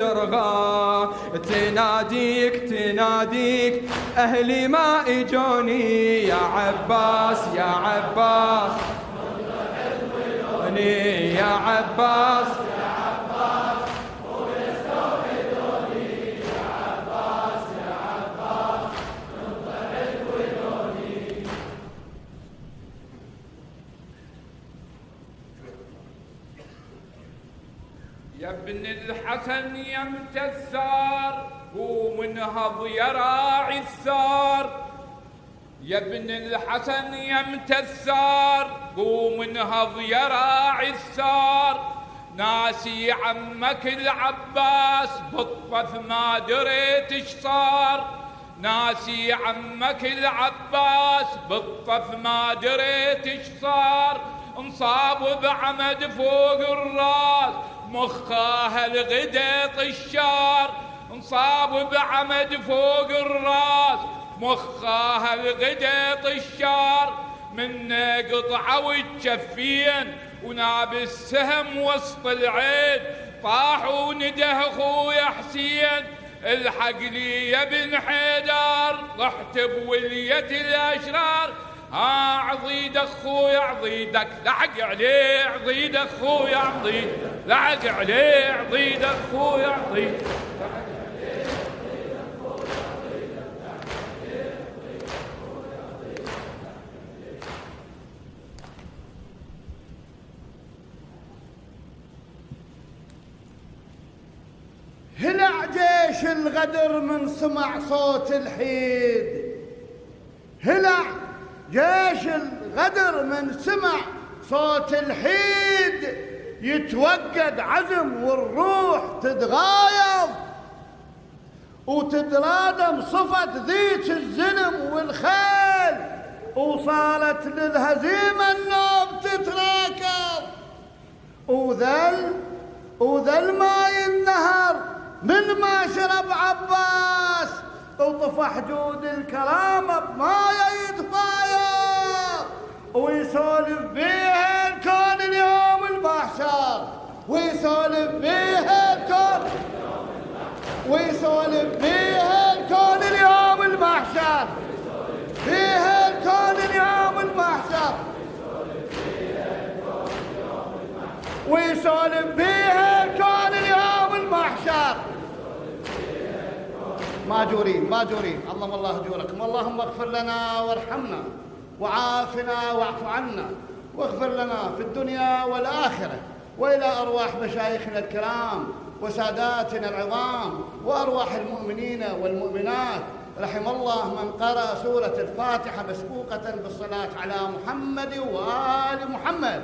ترغى تناديك أهلي ما إجوني يا عباس يا عباس يا عباس يا ابن الحسن يمت السار قوم انهض يا راعي السار. يا ابن الحسن يمت السار قوم انهض يا راعي السار. ناسي عمك العباس بالطف ما دريت اش صار. ناسي عمك العباس بالطف ما دريت اش صار. انصاب بعمد فوق الراس مخاه الغدا طشار. انصاب بعمد فوق الراس مخاه الغدا طشار. منه قطعه والجفين وناب السهم وسط العين. طاح وندى اخويا حسين الحق لي يا ابن حيدر. طحت بولية الاشرار عضيد اخويا عضيدك لحق عليه. عضيد اخويا عضيد لحق عليه. عضيد اخويا عضيد هلع جيش الغدر من سمع صوت الحيد. هلع جيش الغدر من سمع صوت الحيد. يتوقد عزم والروح تتغايض وتترادم صفة ذيك الزلم والخيل. وصارت للهزيمة النوب تتراكض وذل ماي النهر من ما شرب عباس. وطفح جود الكرامة بمايه يتفايض ويسولف بيها الكون اليوم المحشر. ويسولف بيها الكون ويسولف بيها الكون اليوم المحشر. بيها الكون اليوم المحشر ويسولف بيها الكون اليوم المحشر. ماجورين عظم الله اجوركم. اللهم اغفر لنا وارحمنا وعافنا واعف عنا واغفر لنا في الدنيا والآخرة. وإلى أرواح مشايخنا الكرام وساداتنا العظام وأرواح المؤمنين والمؤمنات. رحم الله من قرأ سورة الفاتحة مسبوقة بالصلاة على محمد وآل محمد.